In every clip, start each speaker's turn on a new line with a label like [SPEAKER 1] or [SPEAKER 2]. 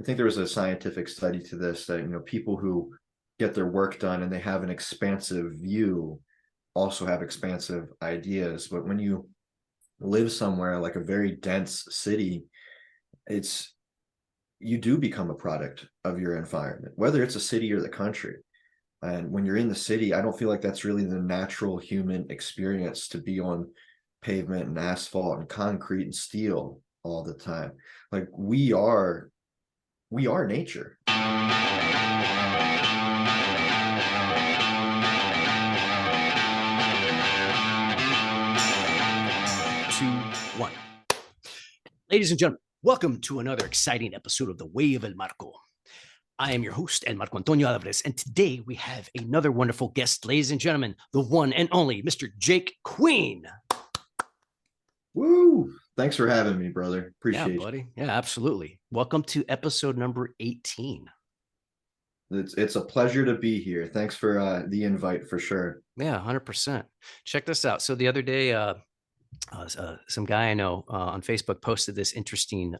[SPEAKER 1] think there was a scientific study to this that, people who get their work done and they have an expansive view also have expansive ideas. But when you live somewhere like a very dense city, you do become a product of your environment, whether it's a city or the country. And when you're in the city, I don't feel like that's really the natural human experience, to be on pavement and asphalt and concrete and steel all the time. Like we are nature.
[SPEAKER 2] 1. Ladies and gentlemen, welcome to another exciting episode of The Way of El Marco. I am your host, El Marco Antonio Alvarez, and today we have another wonderful guest, ladies and gentlemen, the one and only Mr. Jake Queen.
[SPEAKER 1] Woo! Thanks for having me, brother. Appreciate
[SPEAKER 2] it. Buddy. Yeah, absolutely. Welcome to episode number 18.
[SPEAKER 1] It's a pleasure to be here. Thanks for the invite, for sure.
[SPEAKER 2] Yeah, 100%. Check this out. So the other day, some guy I know on Facebook posted this interesting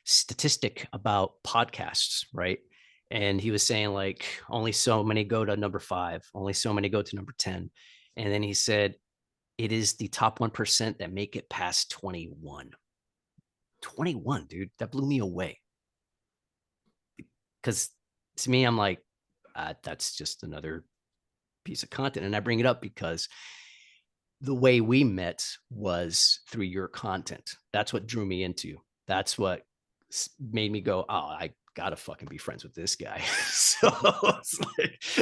[SPEAKER 2] statistic about podcasts, right? And he was saying like only so many go to number 5, only so many go to number 10. And then he said, it is the top 1% that make it past 21. 21, dude, that blew me away. Because to me, I'm like, that's just another piece of content. And I bring it up because the way we met was through your content. That's what drew me into. That's what made me go, oh, I gotta fucking be friends with this guy. So I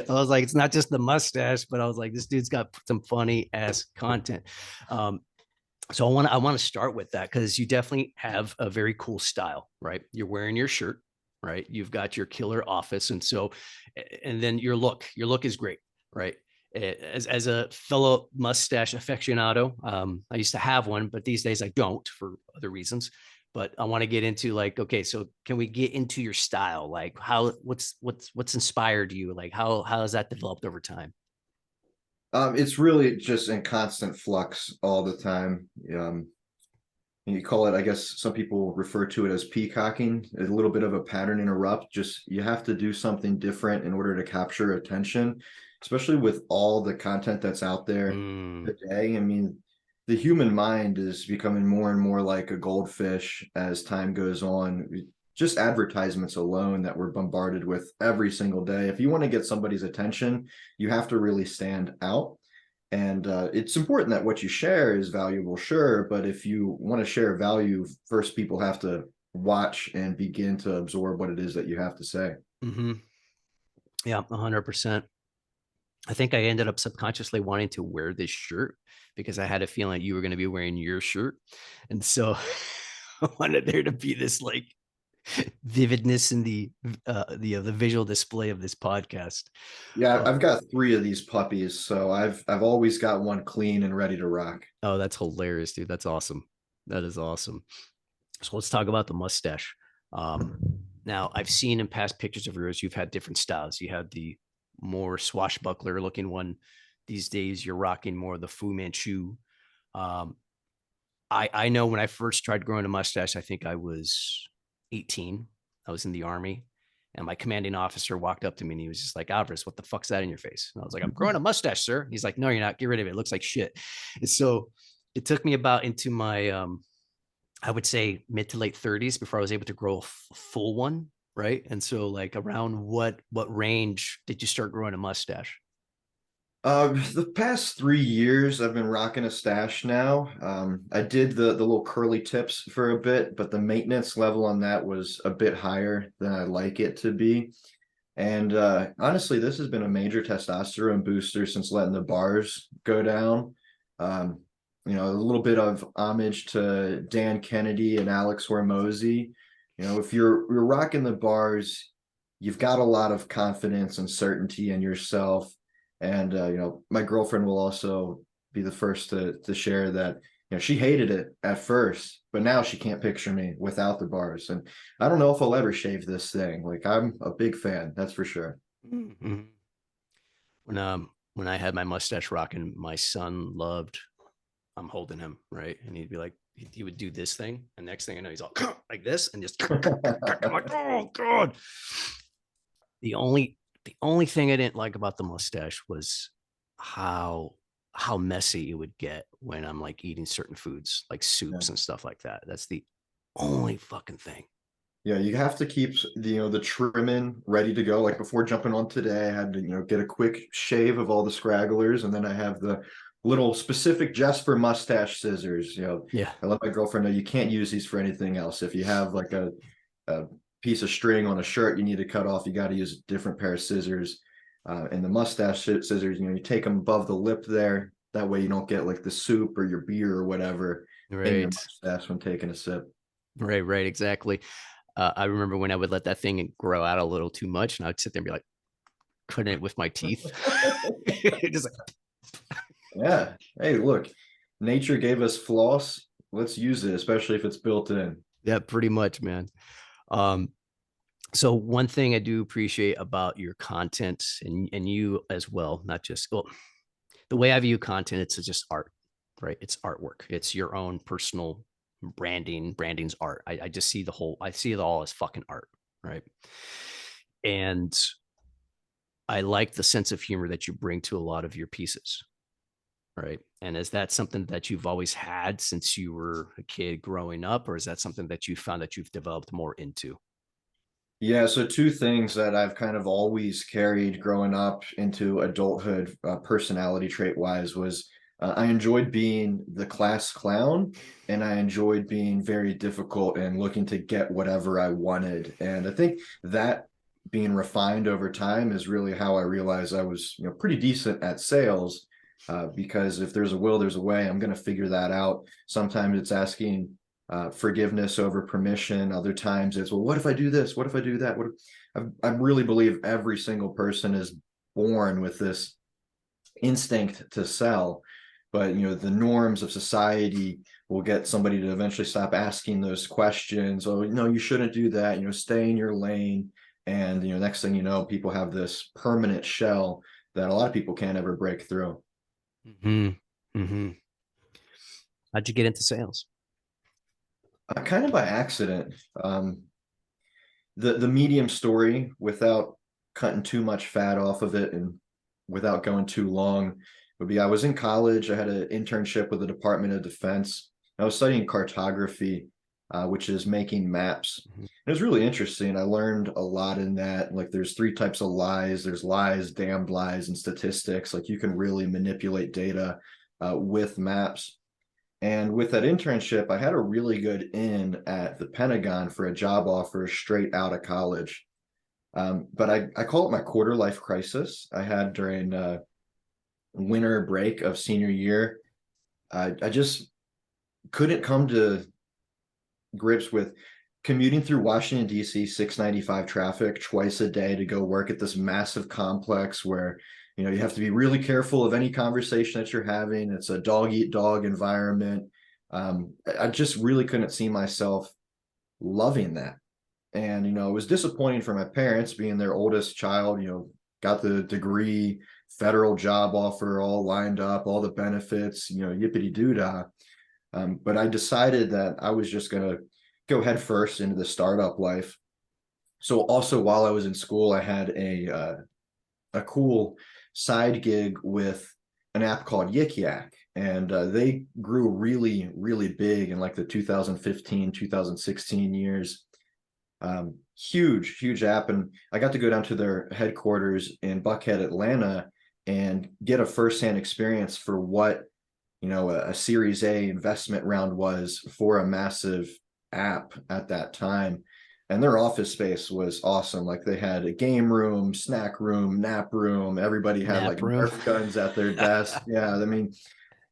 [SPEAKER 2] was like, it's not just the mustache, but I was like, this dude's got some funny ass content. So I want to start with that because you definitely have a very cool style, right? You're wearing your shirt, right? You've got your killer office, and then your look is great, right? As a fellow mustache aficionado, I used to have one, but these days I don't for other reasons. But I want to get into like, okay, so can we get into your style? Like what's inspired you? Like how has that developed over time?
[SPEAKER 1] It's really just in constant flux all the time. You call it, I guess some people refer to it as peacocking, a little bit of a pattern interrupt. Just you have to do something different in order to capture attention, especially with all the content that's out there today. I mean, the human mind is becoming more and more like a goldfish as time goes on. Just advertisements alone that we're bombarded with every single day. If you want to get somebody's attention, you have to really stand out. And it's important that what you share is valuable, sure. But if you want to share value, first people have to watch and begin to absorb what it is that you have to say.
[SPEAKER 2] Mm-hmm. Yeah, 100%. I think I ended up subconsciously wanting to wear this shirt because I had a feeling you were going to be wearing your shirt. And so I wanted there to be this like vividness in the visual display of this podcast.
[SPEAKER 1] Yeah, I've got 3 of these puppies, so I've always got one clean and ready to rock.
[SPEAKER 2] Oh, that's hilarious, dude. That's awesome. That is awesome. So let's talk about the mustache. Now, I've seen in past pictures of yours, you've had different styles. You had the more swashbuckler looking one. These days, you're rocking more of the Fu Manchu. I know when I first tried growing a mustache, I think I was 18. I was in the Army. And my commanding officer walked up to me and he was just like, Alvarez, what the fuck's that in your face? And I was like, I'm growing a mustache, sir. He's like, no, you're not. Get rid of it. It looks like shit. And so it took me about into my, I would say mid to late 30s before I was able to grow a full one. Right. And so like around what range did you start growing a mustache?
[SPEAKER 1] The past 3 years, I've been rocking a stash now. I did the little curly tips for a bit, but the maintenance level on that was a bit higher than I like it to be. And honestly, this has been a major testosterone booster since letting the bars go down. A little bit of homage to Dan Kennedy and Alex Hormozy. If you're rocking the bars, you've got a lot of confidence and certainty in yourself. And my girlfriend will also be the first to share that she hated it at first, but now she can't picture me without the bars. And I don't know if I'll ever shave this thing. Like, I'm a big fan, that's for sure.
[SPEAKER 2] Mm-hmm. When I had my mustache rocking, my son loved, I'm holding him, right? And he'd be like, he would do this thing, and next thing I know, he's all like this, and just I'm like, oh god. The only thing I didn't like about the mustache was how messy it would get when I'm like eating certain foods, like
[SPEAKER 1] Yeah.
[SPEAKER 2] soups and stuff like that. That's the only fucking thing.
[SPEAKER 1] Yeah, you have to keep the trimming ready to go. Like before jumping on today, I had to get a quick shave of all the scragglers, and then I have the little specific just for mustache scissors.
[SPEAKER 2] Yeah.
[SPEAKER 1] I let my girlfriend know you can't use these for anything else. If you have like a piece of string on a shirt you need to cut off, you got to use a different pair of scissors. And the mustache scissors, you take them above the lip there. That way you don't get like the soup or your beer or whatever in your
[SPEAKER 2] Right.
[SPEAKER 1] mustache when taking a sip.
[SPEAKER 2] Right, exactly. I remember when I would let that thing grow out a little too much, and I'd sit there and be like, cutting it with my teeth. Just like,
[SPEAKER 1] Yeah. Hey, look, nature gave us floss. Let's use it, especially if it's built in.
[SPEAKER 2] yeah, pretty much, man. Um, so one thing I do appreciate about your content, and you as well, not just well, the way I view content, it's just art, right? It's artwork. It's your own personal branding. Branding's art. I just see I see it all as fucking art, right? And I like the sense of humor that you bring to a lot of your pieces, right? And is that something that you've always had since you were a kid growing up, or is that something that you found that you've developed more into?
[SPEAKER 1] Yeah, so two things that I've kind of always carried growing up into adulthood, personality trait wise, was I enjoyed being the class clown, and I enjoyed being very difficult and looking to get whatever I wanted. And I think that being refined over time is really how I realized I was, pretty decent at sales. Because if there's a will, there's a way. I'm going to figure that out. Sometimes it's asking forgiveness over permission. Other times it's, well, what if I do this? What if I do that? I really believe every single person is born with this instinct to sell, but the norms of society will get somebody to eventually stop asking those questions. Oh, no, you shouldn't do that. Stay in your lane. And next thing you know, people have this permanent shell that a lot of people can't ever break through.
[SPEAKER 2] Mm-hmm. Mm-hmm. How'd you get into sales?
[SPEAKER 1] Kind of by accident. The medium story, without cutting too much fat off of it and without going too long, would be I was in college. I had an internship with the Department of Defense. I was studying cartography, which is making maps.
[SPEAKER 2] Mhm.
[SPEAKER 1] It was really interesting. I learned a lot in that. Like, there's three types of lies. There's lies, damned lies, and statistics. Like, you can really manipulate data with maps. And with that internship, I had a really good in at the Pentagon for a job offer straight out of college. But I call it my quarter life crisis I had during winter break of senior year. I just couldn't come to grips with commuting through Washington, D.C., 695 traffic twice a day to go work at this massive complex where, you have to be really careful of any conversation that you're having. It's a dog eat dog environment. I just really couldn't see myself loving that. And, it was disappointing for my parents being their oldest child, got the degree, federal job offer all lined up, all the benefits, yippity doo dah. But I decided that I was just going to go head first into the startup life. So also while I was in school, I had a cool side gig with an app called Yik Yak, and they grew really, really big in like the 2015, 2016 years. Huge app, and I got to go down to their headquarters in Buckhead, Atlanta, and get a firsthand experience for what a Series A investment round was for a massive app at that time. And their office space was awesome. Like, they had a game room, snack room, nap room. Everybody had like
[SPEAKER 2] Nap room.
[SPEAKER 1] Nerf guns at their desk. Yeah, I mean,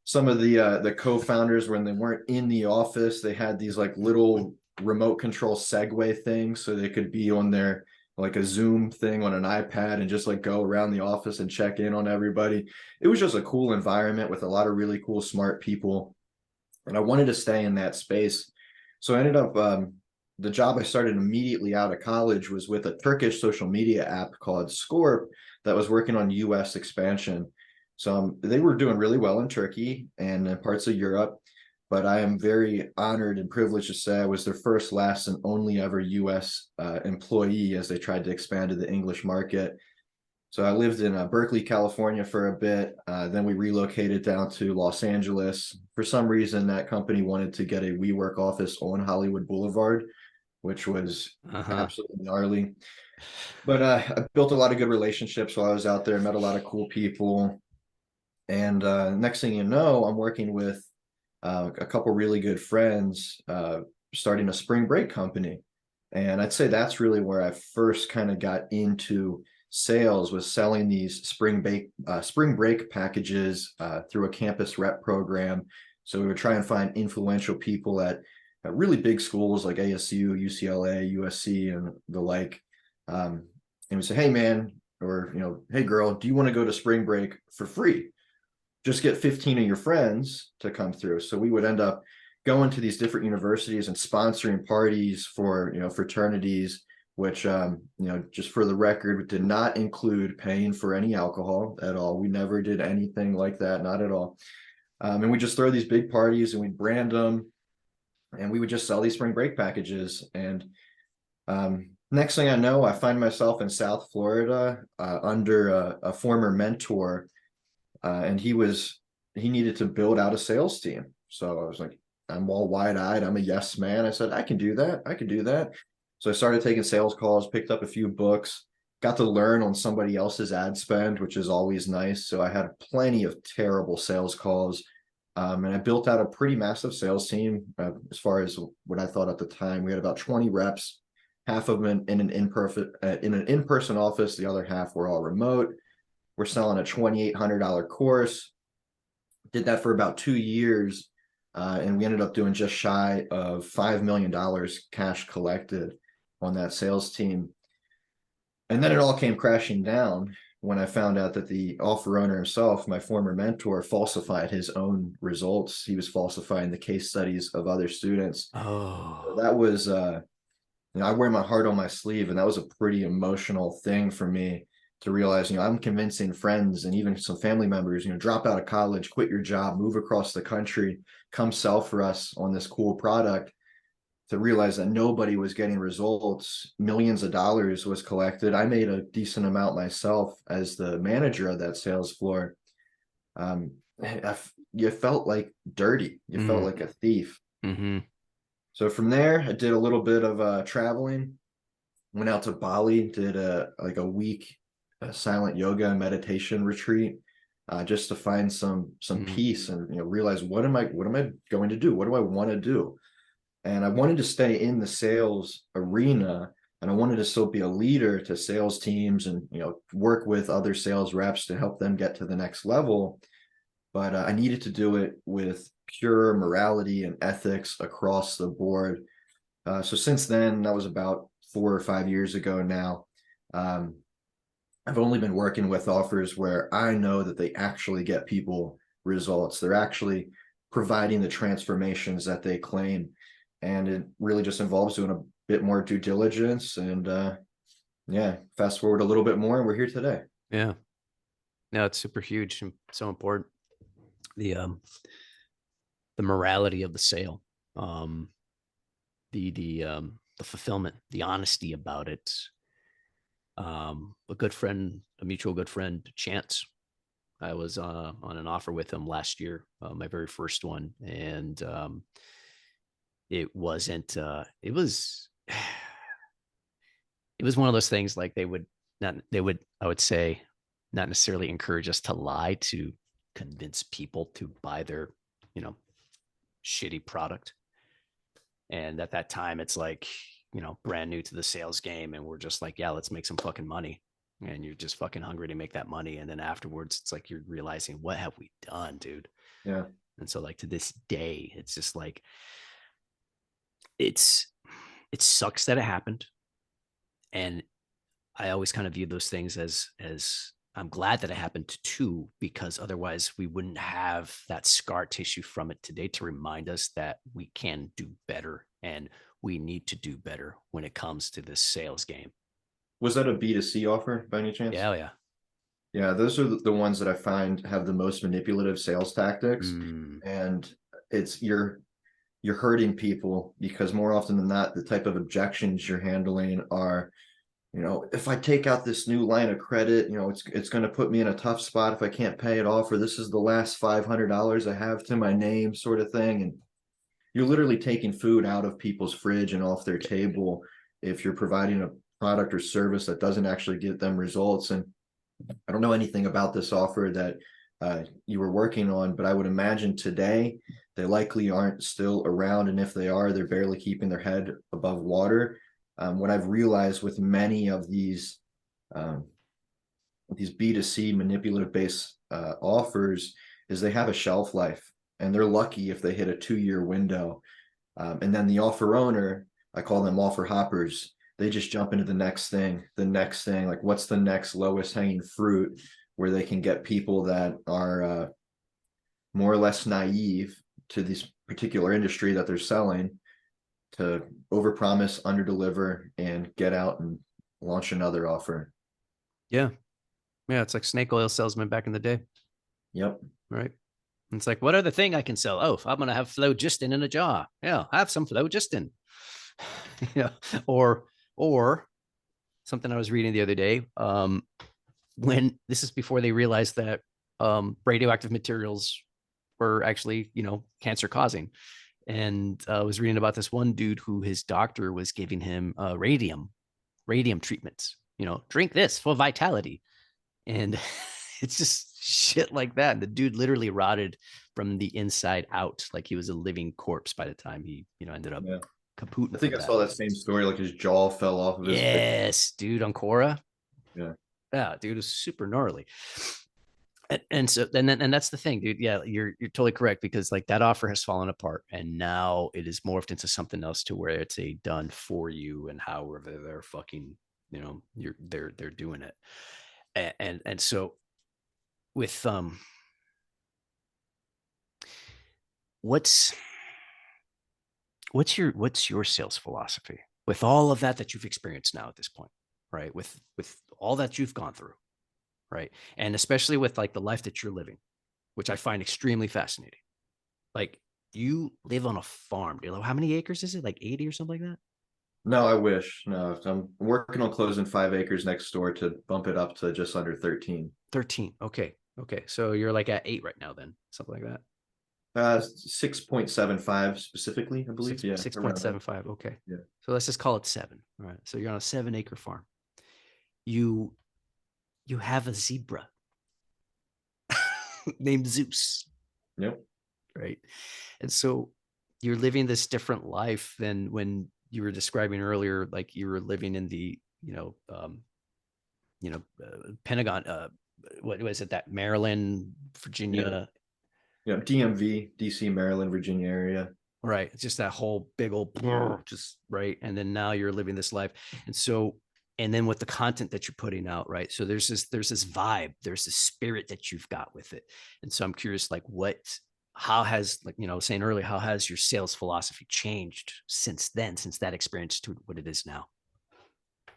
[SPEAKER 1] some of the co-founders, when they weren't in the office, they had these like little remote control Segway things, so they could be on their like a Zoom thing on an iPad and just like go around the office and check in on everybody. It was just a cool environment with a lot of really cool, smart people. And I wanted to stay in that space. So I ended up, the job I started immediately out of college was with a Turkish social media app called Scorp that was working on US expansion. So they were doing really well in Turkey and in parts of Europe. but I am very honored and privileged to say I was their first, last, and only ever U.S. Employee as they tried to expand to the English market. So I lived in Berkeley, California for a bit. Then we relocated down to Los Angeles. For some reason, that company wanted to get a WeWork office on Hollywood Boulevard, which was
[SPEAKER 2] Uh-huh.
[SPEAKER 1] absolutely gnarly. But I built a lot of good relationships while I was out there, met a lot of cool people. And next thing you know, I'm working with a couple really good friends starting a spring break company. And I'd say that's really where I first kind of got into sales, was selling these spring break packages through a campus rep program. So we would try and find influential people at really big schools like ASU, UCLA, USC, and the like. And we say, hey man, or hey girl, do you want to go to spring break for free? Just get 15 of your friends to come through. So we would end up going to these different universities and sponsoring parties for fraternities, which just for the record, did not include paying for any alcohol at all. We never did anything like that, not at all. And we just throw these big parties and we brand them, and we would just sell these spring break packages. And next thing I know, I find myself in South Florida under a former mentor, and he needed to build out a sales team. So I was like, I'm all wide-eyed. I'm a yes man. I said, I can do that. I can do that. So I started taking sales calls, picked up a few books, got to learn on somebody else's ad spend, which is always nice. So I had plenty of terrible sales calls. And I built out a pretty massive sales team as far as what I thought at the time. We had about 20 reps, half of them in an in-person office. The other half were all remote. We're selling a $2,800 course. Did that for about 2 years. And we ended up doing just shy of $5 million cash collected on that sales team. And then it all came crashing down when I found out that the offer owner himself, my former mentor, falsified his own results. He was falsifying the case studies of other students. So
[SPEAKER 2] Oh.
[SPEAKER 1] that was, I wear my heart on my sleeve, and that was a pretty emotional thing for me to realize, I'm convincing friends and even some family members, drop out of college, quit your job, move across the country, come sell for us on this cool product, to realize that nobody was getting results. Millions of dollars was collected. I made a decent amount myself as the manager of that sales floor. You felt like dirty. You felt like a thief.
[SPEAKER 2] Mm-hmm.
[SPEAKER 1] So from there, I did a little bit of traveling, went out to Bali, did a week silent yoga and meditation retreat, just to find some
[SPEAKER 2] Mm-hmm.
[SPEAKER 1] peace and realize, what am I going to do? What do I want to do? And I wanted to stay in the sales arena, and I wanted to still be a leader to sales teams and work with other sales reps to help them get to the next level. But I needed to do it with pure morality and ethics across the board. So since then, that was about 4 or 5 years ago now. I've only been working with offers where I know that they actually get people results. They're actually providing the transformations that they claim. And it really just involves doing a bit more due diligence. And yeah, fast forward a little bit more, and we're here today.
[SPEAKER 2] Yeah. No, it's super huge and so important. The morality of the sale, the fulfillment, the honesty about it. A mutual good friend, Chance. I was on an offer with him last year, my very first one, and it wasn't. It was. It was one of those things like I would say, not necessarily encourage us to lie to convince people to buy their, shitty product. And at that time, it's like, brand new to the sales game. And we're just like, yeah, let's make some fucking money. And you're just fucking hungry to make that money. And then afterwards, it's like you're realizing, what have we done, dude?
[SPEAKER 1] Yeah.
[SPEAKER 2] And so, like, to this day, it's just like, it sucks that it happened. And I always kind of view those things as I'm glad that it happened too, because otherwise we wouldn't have that scar tissue from it today to remind us that we can do better and we need to do better when it comes to this sales game.
[SPEAKER 1] Was that a B2C offer by any chance?
[SPEAKER 2] Yeah, oh, yeah.
[SPEAKER 1] Yeah, those are the ones that I find have the most manipulative sales tactics.
[SPEAKER 2] Mm,
[SPEAKER 1] And it's you're hurting people, because more often than not, the type of objections you're handling are, if I take out this new line of credit, it's going to put me in a tough spot if I can't pay it off, or this is the last $500 I have to my name, sort of thing. And you're literally taking food out of people's fridge and off their table if you're providing a product or service that doesn't actually get them results. And I don't know anything about this offer that you were working on, but I would imagine today they likely aren't still around. And if they are, they're barely keeping their head above water. What I've realized with many of these B2C manipulative based offers is they have a shelf life, and they're lucky if they hit a 2-year window. And then the offer owner, I call them offer hoppers, they just jump into the next thing, like what's the next lowest hanging fruit where they can get people that are more or less naive to this particular industry that they're selling to overpromise, underdeliver, and get out and launch another offer.
[SPEAKER 2] Yeah. Yeah. It's like snake oil salesman back in the day.
[SPEAKER 1] Yep.
[SPEAKER 2] Right. And it's like, what other thing I can sell? Oh, I'm going to have phlogiston in a jar. Yeah. Have some phlogiston. Yeah. Or something I was reading the other day. When this is before they realized that radioactive materials were actually, cancer causing. And I was reading about this one dude who his doctor was giving him radium treatments, drink this for vitality. And it's just shit like that. And the dude literally rotted from the inside out. Like he was a living corpse by the time he, ended up kaput.
[SPEAKER 1] I think I saw that same story. Like his jaw fell off of his face.
[SPEAKER 2] Yes, dude, on Quora.
[SPEAKER 1] Yeah.
[SPEAKER 2] Yeah, dude, is super gnarly. And so and that's the thing, dude. Yeah, you're totally correct, because like that offer has fallen apart, and now it is morphed into something else to where it's a done for you, and however they're fucking, they're doing it. And so with what's your sales philosophy with all of that you've experienced now at this point, right? With all that you've gone through, right? And especially with like the life that you're living, which I find extremely fascinating. Like you live on a farm. How many acres is it? Like 80 or something like that?
[SPEAKER 1] No, I wish. No, I'm working on closing 5 acres next door to bump it up to just under 13.
[SPEAKER 2] 13. Okay. Okay. So you're like at 8 right now then, something like that.
[SPEAKER 1] 6.75 specifically, I believe.
[SPEAKER 2] 6.75. Okay.
[SPEAKER 1] Yeah.
[SPEAKER 2] So let's just call it 7. All right. So you're on a 7-acre farm. You have a zebra named Zeus.
[SPEAKER 1] Yep.
[SPEAKER 2] Right. And so you're living this different life than when you were describing earlier, like you were living in the, Pentagon, what was it, that Maryland, Virginia?
[SPEAKER 1] Yeah. DMV, DC, Maryland, Virginia area.
[SPEAKER 2] Right. It's just that whole big old, just right. And then now you're living this life. And so, and then with the content that you're putting out, right? So there's this vibe, there's this spirit that you've got with it. And so I'm curious, like how has, like, saying earlier, how has your sales philosophy changed since then, since that experience to what it is now?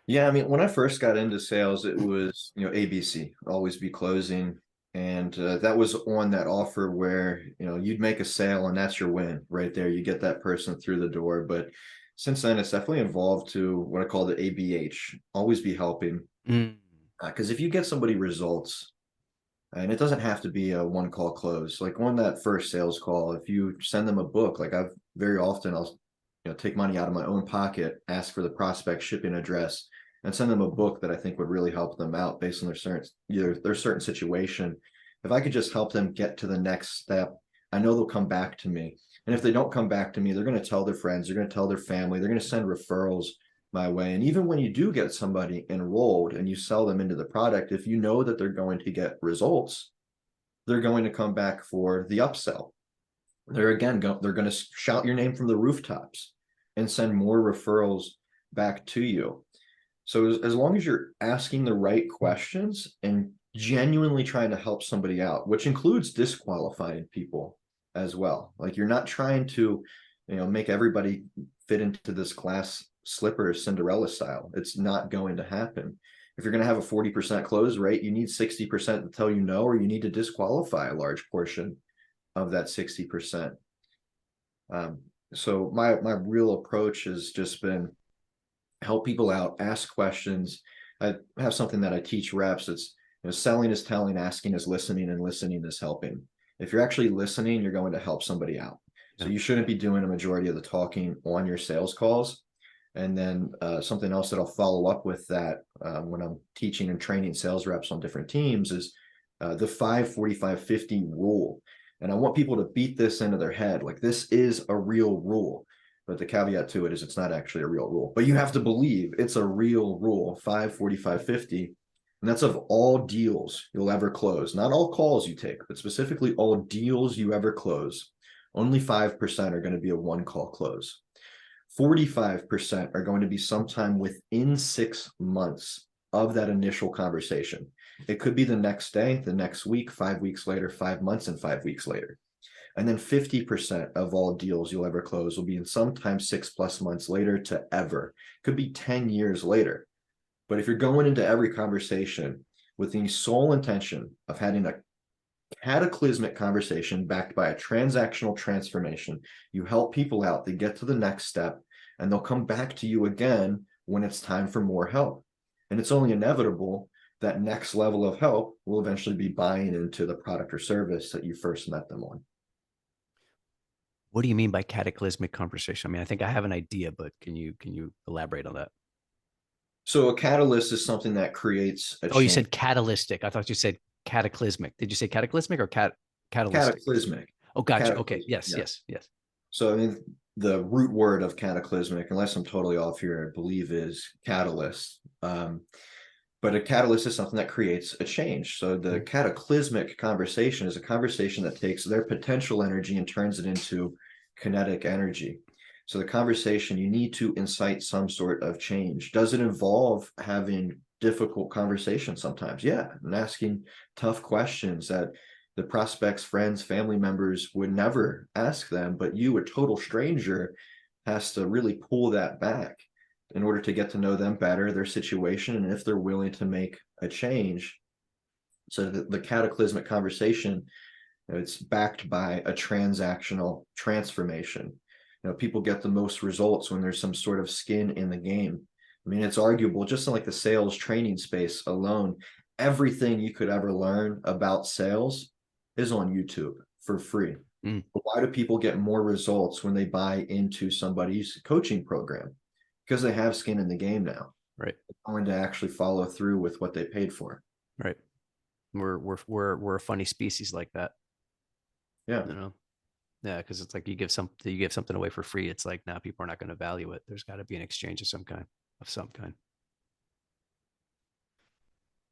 [SPEAKER 1] Yeah, I mean, when I first got into sales, it was, ABC, always be closing. And that was on that offer where, you'd make a sale and that's your win right there. You get that person through the door. But since then, it's definitely evolved to what I call the ABH, always be helping. Because if you get somebody results, and it doesn't have to be a one call close, like on that first sales call, if you send them a book, like I've very often, I'll take money out of my own pocket, ask for the prospect shipping address, and send them a book that I think would really help them out based on their certain situation. If I could just help them get to the next step, I know they'll come back to me. And if they don't come back to me, they're going to tell their friends, they're going to tell their family, they're going to send referrals my way. And even when you do get somebody enrolled and you sell them into the product, if you know that they're going to get results, they're going to come back for the upsell. They're going to shout your name from the rooftops and send more referrals back to you. So as long as you're asking the right questions and genuinely trying to help somebody out, which includes disqualifying people as well. Like you're not trying to, make everybody fit into this glass slipper Cinderella style. It's not going to happen. If you're going to have a 40% close rate, you need 60% to tell you no, or you need to disqualify a large portion of that 60%. Um, so my real approach has just been help people out, ask questions. I have something that I teach reps. It's, selling is telling, asking is listening, and listening is helping. If you're actually listening, you're going to help somebody out. So
[SPEAKER 2] Yeah.
[SPEAKER 1] you shouldn't be doing a majority of the talking on your sales calls. And then something else that I'll follow up with that when I'm teaching and training sales reps on different teams is the 5-45-50 rule. And I want people to beat this into their head. Like, this is a real rule. But the caveat to it is it's not actually a real rule. But you have to believe it's a real rule, 5-45-50. And that's of all deals you'll ever close, not all calls you take, but specifically all deals you ever close. Only 5% are going to be a one call close. 45% are going to be sometime within 6 months of that initial conversation. It could be the next day, the next week, 5 weeks later, 5 months, and 5 weeks later. And then 50% of all deals you'll ever close will be in sometimes 6+ months later to ever. Could be 10 years later. But if you're going into every conversation with the sole intention of having a cataclysmic conversation backed by a transactional transformation, you help people out, they get to the next step, and they'll come back to you again when it's time for more help. And it's only inevitable that next level of help will eventually be buying into the product or service that you first met them on.
[SPEAKER 2] What do you mean by cataclysmic conversation? I mean, I think I have an idea, but can you elaborate on that?
[SPEAKER 1] So a catalyst is something that creates a
[SPEAKER 2] Oh, you
[SPEAKER 1] change.
[SPEAKER 2] said catalytic. I thought you said cataclysmic. Did you say cataclysmic or catalytic?
[SPEAKER 1] Cataclysmic.
[SPEAKER 2] Oh, gotcha. Okay.
[SPEAKER 1] Cataclysmic.
[SPEAKER 2] Yes,
[SPEAKER 1] Yeah.
[SPEAKER 2] yes, yes.
[SPEAKER 1] So I mean, the root word of cataclysmic, unless I'm totally off here, I believe is catalyst. But a catalyst is something that creates a change. So the cataclysmic conversation is a conversation that takes their potential energy and turns it into kinetic energy. So the conversation, you need to incite some sort of change. Does it involve having difficult conversations sometimes? Yeah, and asking tough questions that the prospects, friends, family members would never ask them, but you, a total stranger, has to really pull that back in order to get to know them better, their situation, and if they're willing to make a change. So the cataclysmic conversation, it's backed by a transactional transformation. People get the most results when there's some sort of skin in the game. I mean, it's arguable, just in like the sales training space alone, everything you could ever learn about sales is on YouTube for free.
[SPEAKER 2] Mm,
[SPEAKER 1] But why do people get more results when they buy into somebody's coaching program? Because they have skin in the game now.
[SPEAKER 2] right,
[SPEAKER 1] They're going to actually follow through with what they paid for.
[SPEAKER 2] right. We're a funny species like that,
[SPEAKER 1] Yeah.
[SPEAKER 2] you know. Yeah, because it's like you give something away for free. It's like now people are not going to value it. There's got to be an exchange of some kind, of some kind.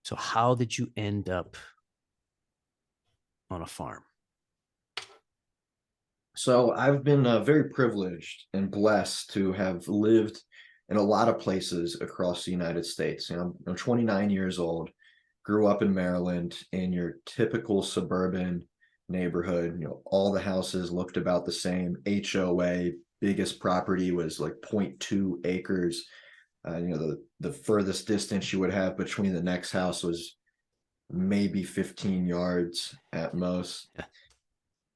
[SPEAKER 2] So how did you end up on a farm?
[SPEAKER 1] So I've been very privileged and blessed to have lived in a lot of places across the United States. I'm 29 years old, grew up in Maryland in your typical suburban neighborhood. All the houses looked about the same. HOA, biggest property was like 0.2 acres. The furthest distance you would have between the next house was maybe 15 yards at most.
[SPEAKER 2] Yeah.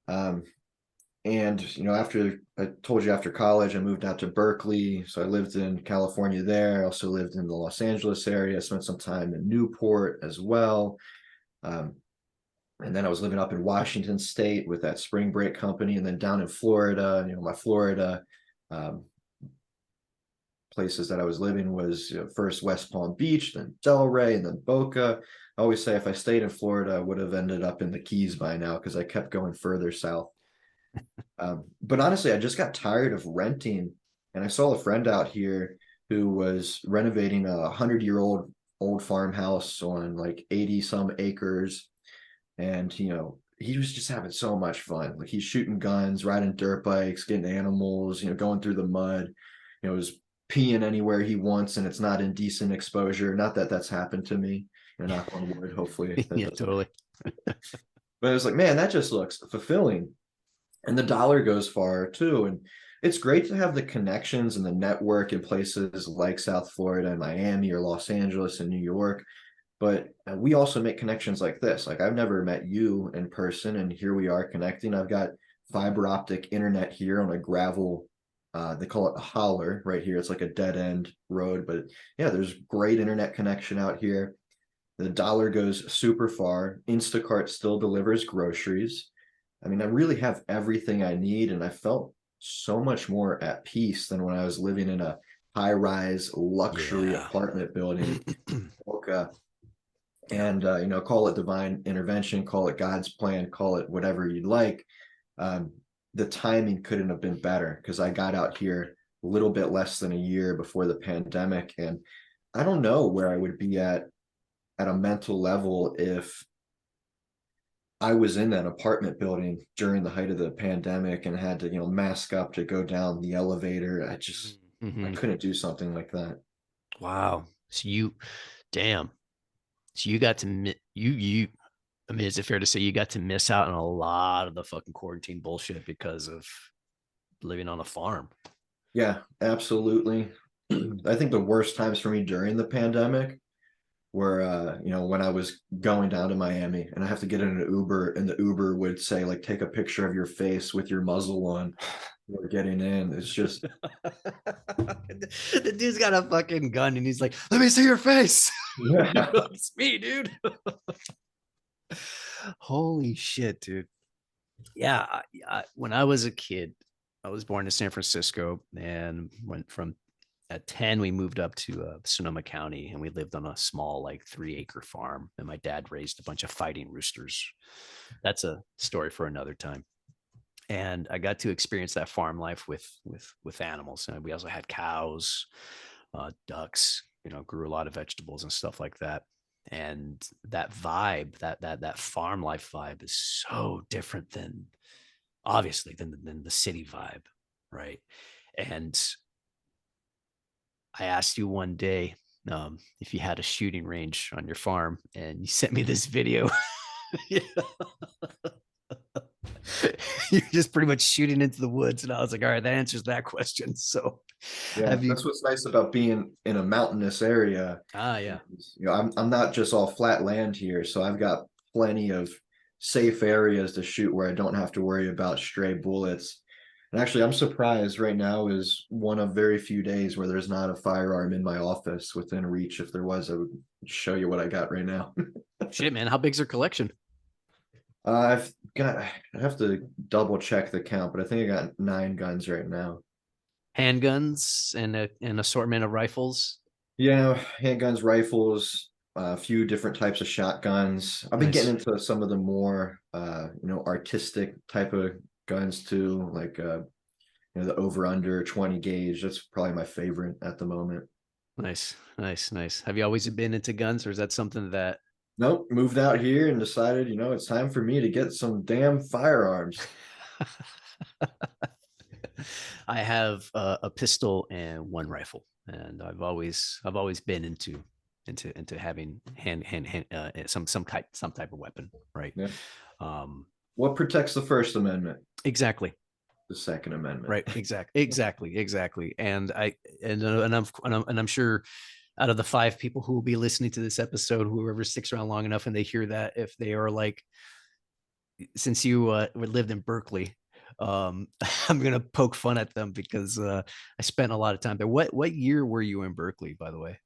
[SPEAKER 1] Um, and after I told you, after college, I moved out to Berkeley. So I lived in California there. I also lived in the Los Angeles area. I spent some time in Newport as well. Um, and then I was living up in Washington State with that spring break company, and then down in Florida. My Florida um, places that I was living was first West Palm Beach, then Delray, and then Boca. I always say if I stayed in Florida, I would have ended up in the Keys by now because I kept going further south. But honestly, I just got tired of renting, and I saw a friend out here who was renovating a 100-year-old old farmhouse on like 80 some acres, and he was just having so much fun. Like, he's shooting guns, riding dirt bikes, getting animals, going through the mud. Was peeing anywhere he wants, and it's not indecent exposure. Not that that's happened to me. Knock on wood. Hopefully that
[SPEAKER 2] Yeah,
[SPEAKER 1] doesn't.
[SPEAKER 2] totally.
[SPEAKER 1] But it was like, man, that just looks fulfilling. And the dollar goes far too. And it's great to have the connections and the network in places like South Florida and Miami or Los Angeles and New York. But we also make connections like this. Like, I've never met you in person, and here we are connecting. I've got fiber optic internet here on a gravel. They call it a holler right here. It's like a dead end road, but yeah, there's great internet connection out here. The dollar goes super far. Instacart still delivers groceries. I mean, I really have everything I need, and I felt so much more at peace than when I was living in a high-rise luxury
[SPEAKER 2] Yeah.
[SPEAKER 1] apartment building. Okay.
[SPEAKER 2] Yeah.
[SPEAKER 1] And call it divine intervention, call it God's plan, call it whatever you'd like. Um, the timing couldn't have been better because I got out here a little bit less than a year before the pandemic, and I don't know where I would be at a mental level if I was in that apartment building during the height of the pandemic and had to, mask up to go down the elevator. I
[SPEAKER 2] Mm-hmm.
[SPEAKER 1] couldn't do something like that.
[SPEAKER 2] Wow. So damn. So you got to you. I mean, is it fair to say you got to miss out on a lot of the fucking quarantine bullshit because of living on a farm?
[SPEAKER 1] Yeah, absolutely. I think the worst times for me during the pandemic were, when I was going down to Miami and I have to get in an Uber and the Uber would say, like, take a picture of your face with your muzzle on. We're getting in. It's just,
[SPEAKER 2] The dude's got a fucking gun and he's like, "Let me see your face."
[SPEAKER 1] yeah.
[SPEAKER 2] It's me, dude. Holy shit, dude. Yeah, when I was a kid, I was born in San Francisco and went from at 10 we moved up to Sonoma County and we lived on a small like 3-acre farm and my dad raised a bunch of fighting roosters. That's a story for another time. And I got to experience that farm life with animals. And we also had cows, ducks, grew a lot of vegetables and stuff like that. And that vibe, that farm life vibe is so different than obviously than the city vibe, right? And I asked you one day if you had a shooting range on your farm, and you sent me this video. You're just pretty much shooting into the woods, and I was like, all right, that answers that question. So,
[SPEAKER 1] Yeah,
[SPEAKER 2] have you?
[SPEAKER 1] that's what's nice about being in a mountainous area.
[SPEAKER 2] Ah, yeah.
[SPEAKER 1] I'm not just all flat land here, so I've got plenty of safe areas to shoot where I don't have to worry about stray bullets. And actually, I'm surprised right now is one of very few days where there's not a firearm in my office within reach. If there was, I would show you what I got right now.
[SPEAKER 2] Shit, man, how big's your collection?
[SPEAKER 1] I have to double check the count, but I think I got 9 guns right now.
[SPEAKER 2] Handguns and an assortment of rifles.
[SPEAKER 1] Yeah, handguns, rifles, a few different types of shotguns. I've been getting
[SPEAKER 2] Nice.
[SPEAKER 1] into some of the more artistic type of guns too, like the over under 20 gauge. That's probably my favorite at the moment.
[SPEAKER 2] Nice, nice, nice. Have you always been into guns, or is that something that
[SPEAKER 1] Nope, moved out here and decided, it's time for me to get some damn firearms.
[SPEAKER 2] I have a pistol and one rifle, and I've always been into having hand some type of weapon, right?
[SPEAKER 1] Yeah.
[SPEAKER 2] Um,
[SPEAKER 1] What protects the First Amendment?
[SPEAKER 2] exactly,
[SPEAKER 1] The Second Amendment.
[SPEAKER 2] right, exactly. And I'm sure out of the 5 people who will be listening to this episode, whoever sticks around long enough and they hear that, if they are like, since you lived in Berkeley, I'm gonna poke fun at them because I spent a lot of time there. What year were you in Berkeley, by the way?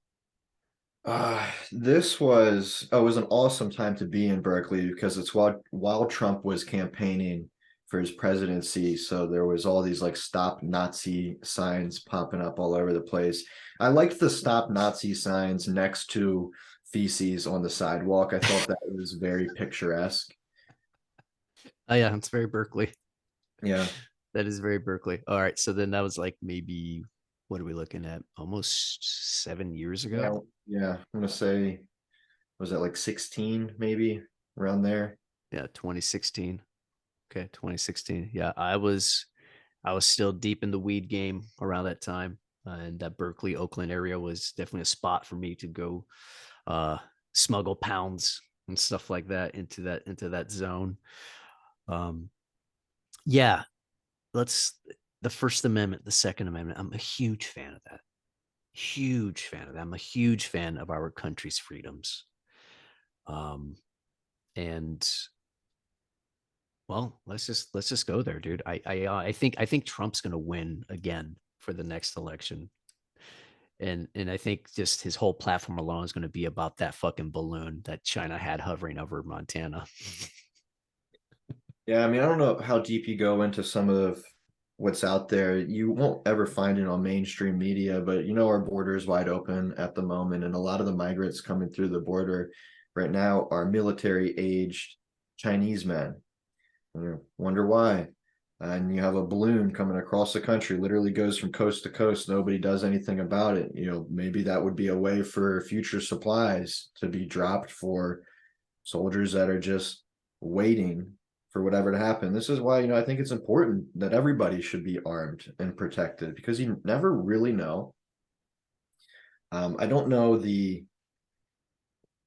[SPEAKER 1] This was it was an awesome time to be in Berkeley because it's while Trump was campaigning for his presidency, so there was all these like stop Nazi signs popping up all over the place. I liked the stop Nazi signs next to feces on the sidewalk. I thought that was very picturesque.
[SPEAKER 2] Oh yeah, it's very Berkeley.
[SPEAKER 1] Yeah.
[SPEAKER 2] That is very Berkeley. All right, so then that was like maybe what are we looking at? Almost 7 years
[SPEAKER 1] Yeah,
[SPEAKER 2] ago.
[SPEAKER 1] yeah. I'm gonna say, was that like 16, maybe around there?
[SPEAKER 2] Yeah, 2016. Okay, 2016. Yeah, I was still deep in the weed game around that time, and that Berkeley, Oakland area was definitely a spot for me to go uh, smuggle pounds and stuff like that into that zone. Um, yeah, let's the First Amendment, the Second Amendment. I'm a huge fan of that. Huge fan of that. I'm a huge fan of our country's freedoms. Um, and Well, let's just go there, dude. I think Trump's going to win again for the next election, and I think just his whole platform alone is going to be about that fucking balloon that China had hovering over Montana.
[SPEAKER 1] Yeah, I mean, I don't know how deep you go into some of what's out there. You won't ever find it on mainstream media, but our border is wide open at the moment, and a lot of the migrants coming through the border right now are military-aged Chinese men. And you wonder why. And you have a balloon coming across the country, literally goes from coast to coast. Nobody does anything about it. Maybe that would be a way for future supplies to be dropped for soldiers that are just waiting for whatever to happen. This is why, I think it's important that everybody should be armed and protected, because you never really know. I don't know the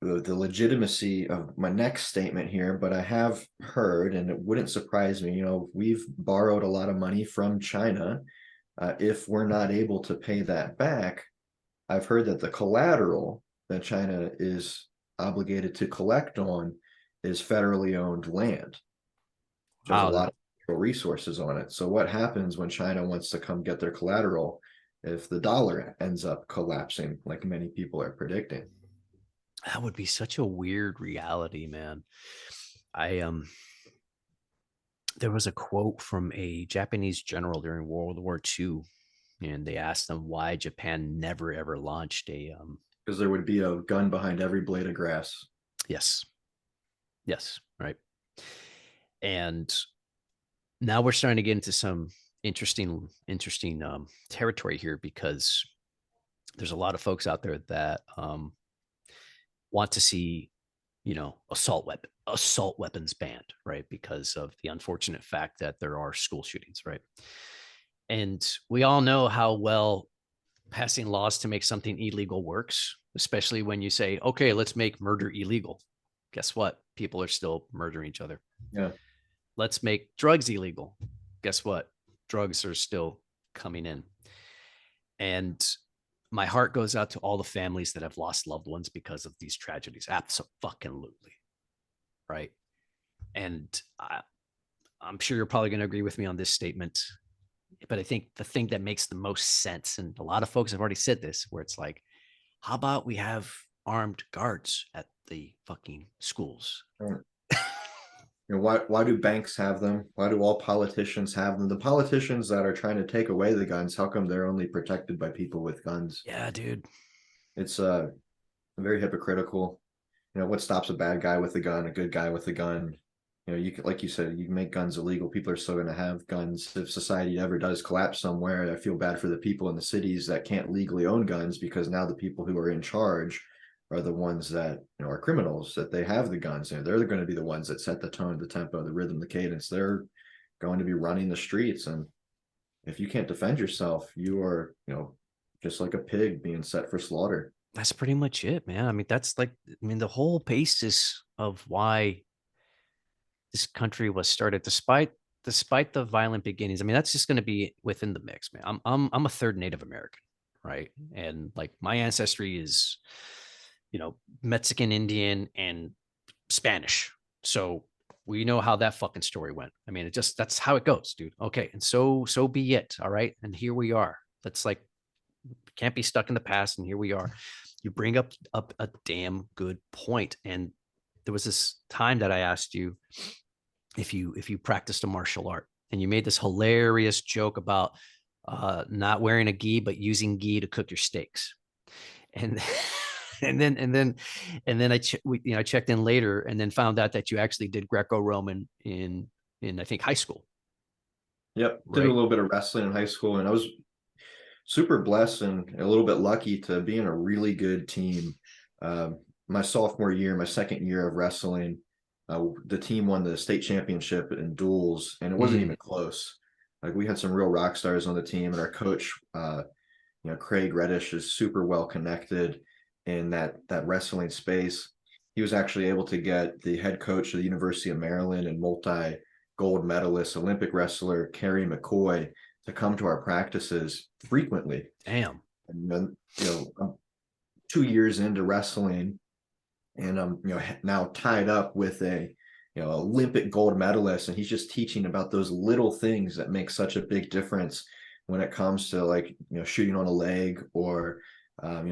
[SPEAKER 1] legitimacy of my next statement here, but I have heard, and it wouldn't surprise me, we've borrowed a lot of money from China. If we're not able to pay that back, I've heard that the collateral that China is obligated to collect on is federally owned land, which has a
[SPEAKER 2] Wow,
[SPEAKER 1] lot of natural resources on it. So what happens when China wants to come get their collateral if the dollar ends up collapsing, like many people are predicting?
[SPEAKER 2] that would be such a weird reality, man. I There was a quote from a Japanese general during World War II, and they asked them why Japan never ever launched a
[SPEAKER 1] Because there would be a gun behind every blade of grass.
[SPEAKER 2] yes, yes, right. And now we're starting to get into some interesting territory here, because there's a lot of folks out there that want to see, assault weapons banned, right, because of the unfortunate fact that there are school shootings, right? And we all know how well passing laws to make something illegal works, especially when you say, okay, let's make murder illegal. Guess what? People are still murdering each other.
[SPEAKER 1] Yeah.
[SPEAKER 2] Let's make drugs illegal. Guess what? Drugs are still coming in. And my heart goes out to all the families that have lost loved ones because of these tragedies. Absolutely. Right. And I'm sure you're probably going to agree with me on this statement. But I think the thing that makes the most sense, and a lot of folks have already said this, where it's like, how about we have armed guards at the fucking schools?
[SPEAKER 1] Why do banks have them? Why do all politicians have them? The politicians that are trying to take away the guns, how come they're only protected by people with guns?
[SPEAKER 2] Yeah, dude.
[SPEAKER 1] It's very hypocritical. What stops a bad guy with a gun, a good guy with a gun? You can, like you said, you can make guns illegal. People are still going to have guns. If society ever does collapse somewhere, I feel bad for the people in the cities that can't legally own guns, because now the people who are in charge are the ones that are criminals, that they have the guns. They're going to be the ones that set the tone, the tempo, the rhythm, the cadence. They're going to be running the streets, and if you can't defend yourself, you are just like a pig being set for slaughter.
[SPEAKER 2] That's pretty much it, man. I mean, the whole basis of why this country was started, despite the violent beginnings. I mean, that's just going to be within the mix, man. I'm a third Native American, right? And like my ancestry is, Mexican, Indian, and Spanish. So we know how that fucking story went. I mean, that's how it goes, dude. Okay, and so be it. All right, and here we are. That's like, can't be stuck in the past, and here we are. You bring up a damn good point, and there was this time that I asked you if you practiced a martial art, and you made this hilarious joke about not wearing a gi but using ghee to cook your steaks, and and then I checked in later and then found out that you actually did Greco-Roman in I think high school,
[SPEAKER 1] Yep, did a
[SPEAKER 2] right?
[SPEAKER 1] little bit of wrestling in high school, and I was super blessed and a little bit lucky to be in a really good team. My sophomore year, my second year of wrestling, the team won the state championship in duels, and it wasn't
[SPEAKER 2] Mm,
[SPEAKER 1] even close. Like, we had some real rock stars on the team, and our coach, Craig Reddish, is super well connected in that wrestling space. He was actually able to get the head coach of the University of Maryland and multi gold medalist Olympic wrestler Kerry McCoy to come to our practices frequently.
[SPEAKER 2] damn.
[SPEAKER 1] And then, I'm 2 years into wrestling, and I'm now tied up with a Olympic gold medalist, and he's just teaching about those little things that make such a big difference when it comes to like shooting on a leg, or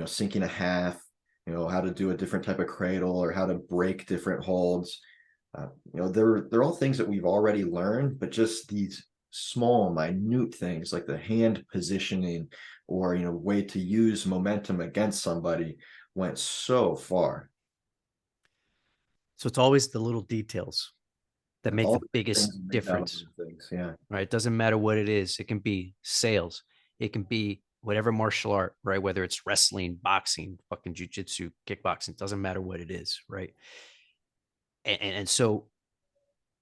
[SPEAKER 1] sinking a half, how to do a different type of cradle, or how to break different holds. They're all things that we've already learned, but just these small, minute things like the hand positioning, or way to use momentum against somebody went so far.
[SPEAKER 2] So it's always the little details that make
[SPEAKER 1] All
[SPEAKER 2] the
[SPEAKER 1] the things
[SPEAKER 2] biggest
[SPEAKER 1] make that
[SPEAKER 2] difference,
[SPEAKER 1] little things, yeah.
[SPEAKER 2] right? It doesn't matter what it is. It can be sales. It can be whatever martial art, right? Whether it's wrestling, boxing, fucking jujitsu, kickboxing, doesn't matter what it is, right? And so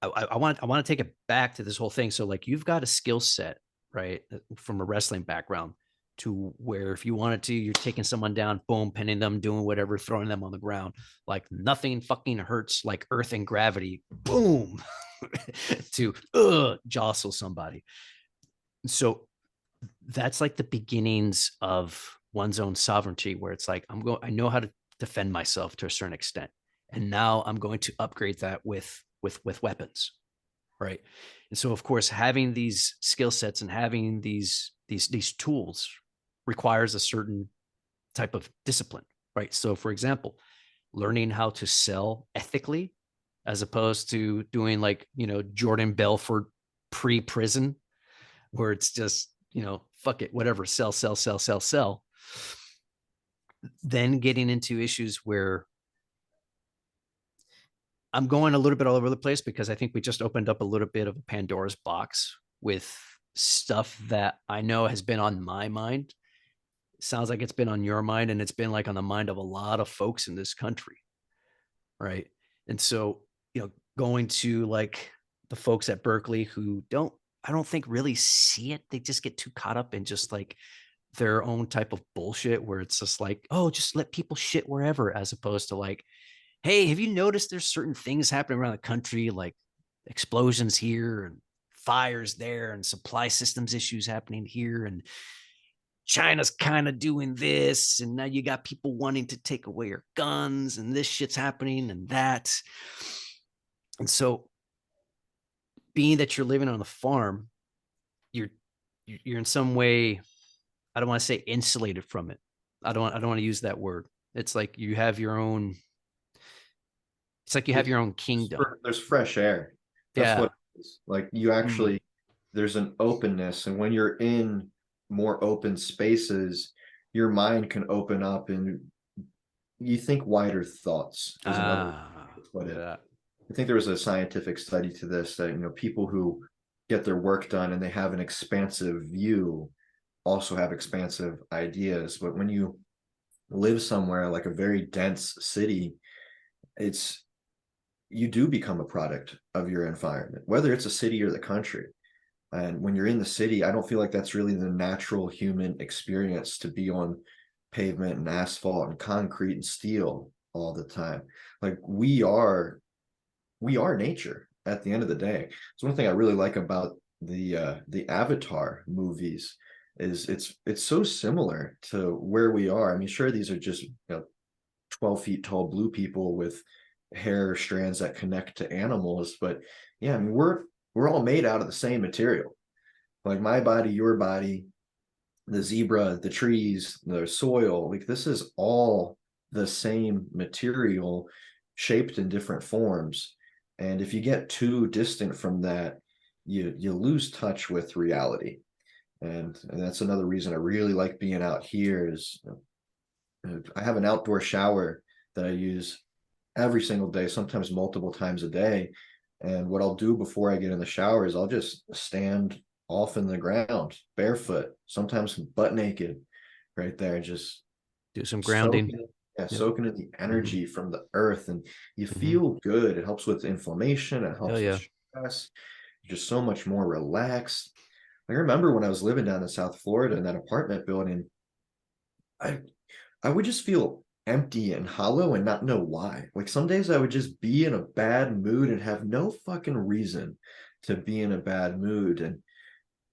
[SPEAKER 2] I want to take it back to this whole thing. So like you've got a skill set, right, from a wrestling background to where if you wanted to, you're taking someone down, boom, pinning them, doing whatever, throwing them on the ground. Like nothing fucking hurts like earth and gravity, boom, to jostle somebody. So that's like the beginnings of one's own sovereignty, where it's like I know how to defend myself to a certain extent, and now I'm going to upgrade that with weapons, right? And so of course having these skill sets and having these tools requires a certain type of discipline, right? So for example, learning how to sell ethically as opposed to doing like Jordan Belfort pre-prison, where it's just fuck it, whatever, sell, sell, sell, sell, sell. Then getting into issues where I'm going a little bit all over the place because I think we just opened up a little bit of a Pandora's box with stuff that I know has been on my mind. Sounds like it's been on your mind, and it's been like on the mind of a lot of folks in this country, right? And so, going to like the folks at Berkeley who I don't think really see it. They just get too caught up in just like their own type of bullshit where it's just like, oh, just let people shit wherever, as opposed to like, hey, have you noticed there's certain things happening around the country, like explosions here and fires there and supply systems issues happening here, and China's kind of doing this, and now you got people wanting to take away your guns, and this shit's happening and that. And so being that you're living on a farm, you're you're in some way, I don't want to say insulated from it. I don't want to use that word. It's like you have your own, it's like you have
[SPEAKER 1] There's,
[SPEAKER 2] your own kingdom.
[SPEAKER 1] there's fresh air. That's
[SPEAKER 2] Yeah.
[SPEAKER 1] what it is. Like you
[SPEAKER 2] Mm.
[SPEAKER 1] actually, there's an openness, and when you're in more open spaces, your mind can open up, and you think wider thoughts is another way to put it.
[SPEAKER 2] Yeah.
[SPEAKER 1] I think there was a scientific study to this, that people who get their work done and they have an expansive view also have expansive ideas. But when you live somewhere like a very dense city, it's you do become a product of your environment, whether it's a city or the country. And when you're in the city, I don't feel like that's really the natural human experience, to be on pavement and asphalt and concrete and steel all the time. Like we are nature at the end of the day. So one thing I really like about the Avatar movies is it's so similar to where we are. I mean, sure, these are just 12 feet tall blue people with hair strands that connect to animals, but yeah, I mean, we're all made out of the same material. Like my body, your body, the zebra, the trees, the soil, like this is all the same material shaped in different forms. And if you get too distant from that, you lose touch with reality. And that's another reason I really like being out here is I have an outdoor shower that I use every single day, sometimes multiple times a day. And what I'll do before I get in the shower is I'll just stand off in the ground, barefoot, sometimes butt naked, right there, just
[SPEAKER 2] Do some grounding.
[SPEAKER 1] soaking, yeah,
[SPEAKER 2] Yep.
[SPEAKER 1] soaking in the
[SPEAKER 2] Mm-hmm.
[SPEAKER 1] energy from the earth, and you
[SPEAKER 2] Mm-hmm.
[SPEAKER 1] feel good. It helps with inflammation. It
[SPEAKER 2] Hell
[SPEAKER 1] helps with
[SPEAKER 2] yeah.
[SPEAKER 1] stress. You're just so much more relaxed. I remember when I was living down in South Florida in that apartment building, I I would just feel empty and hollow and not know why. Like some days I would just be in a bad mood and have no fucking reason to be in a bad mood. And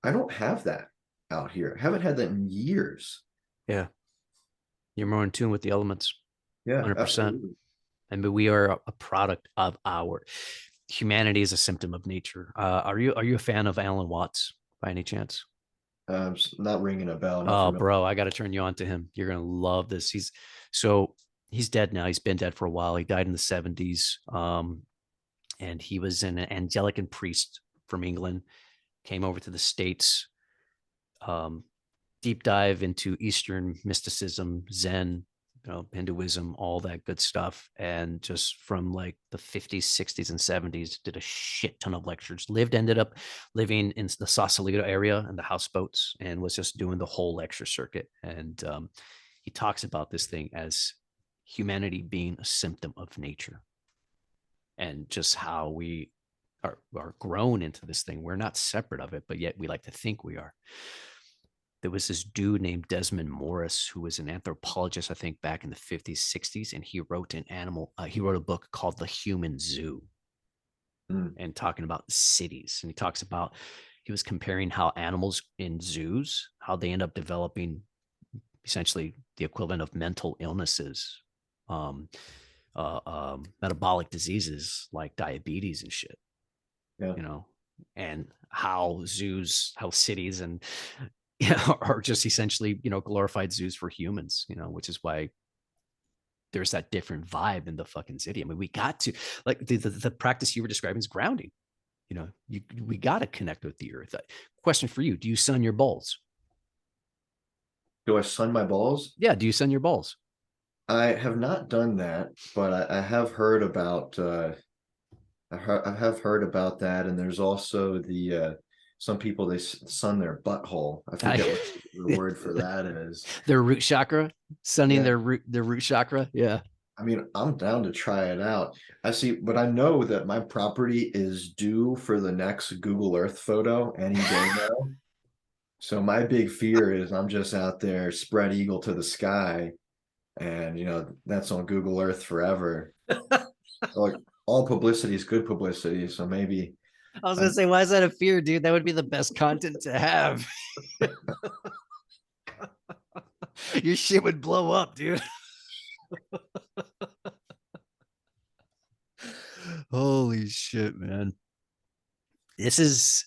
[SPEAKER 1] I don't have that out here. I haven't had that in years.
[SPEAKER 2] Yeah. You're more in tune with the elements.
[SPEAKER 1] Yeah,
[SPEAKER 2] 100%.
[SPEAKER 1] absolutely.
[SPEAKER 2] I mean, we are a product of our. humanity is a symptom of nature. Are you a fan of Alan Watts by any chance?
[SPEAKER 1] Not ringing a bell, not
[SPEAKER 2] Oh,
[SPEAKER 1] familiar.
[SPEAKER 2] bro, I got to turn you on to him. You're gonna love this. So he's dead now. He's been dead for a while. He died in the 70s. And he was an Anglican priest from England. Came over to the States. Um, Deep dive into Eastern mysticism, Zen, Hinduism, all that good stuff. And just from like the 50s, 60s, and 70s, did a shit ton of lectures. Ended up living in the Sausalito area and the houseboats, and was just doing the whole lecture circuit. And he talks about this thing as humanity being a symptom of nature, and just how we are grown into this thing. We're not separate of it, but yet we like to think we are. There was this dude named Desmond Morris who was an anthropologist, I think, back in the 50s, 60s, and he wrote a book called The Human Zoo,
[SPEAKER 1] Mm.
[SPEAKER 2] and talking about cities. And he was comparing how animals in zoos, how they end up developing essentially the equivalent of mental illnesses, um, metabolic diseases like diabetes and shit,
[SPEAKER 1] Yeah.
[SPEAKER 2] and how cities and are just essentially, glorified zoos for humans, which is why there's that different vibe in the fucking city. I mean, we got to, like, the practice you were describing is grounding. We got to connect with the earth. Question for you: do you sun your balls?
[SPEAKER 1] Do I sun my balls?
[SPEAKER 2] Yeah, do you sun your balls?
[SPEAKER 1] I have not done that, but I have heard about I have heard about that, and there's also some people they sun their butthole. I forget what the word for that is.
[SPEAKER 2] Their root chakra, sunning
[SPEAKER 1] Yeah,
[SPEAKER 2] their root chakra. Yeah.
[SPEAKER 1] I mean, I'm down to try it out. I see, but I know that my property is due for the next Google Earth photo any day now. So my big fear is I'm just out there spread eagle to the sky, and that's on Google Earth forever. So like all publicity is good publicity. So maybe
[SPEAKER 2] I was
[SPEAKER 1] I
[SPEAKER 2] gonna say, why is that a fear, dude? That would be the best content to have. Your shit would blow up, dude. Holy shit, man. This is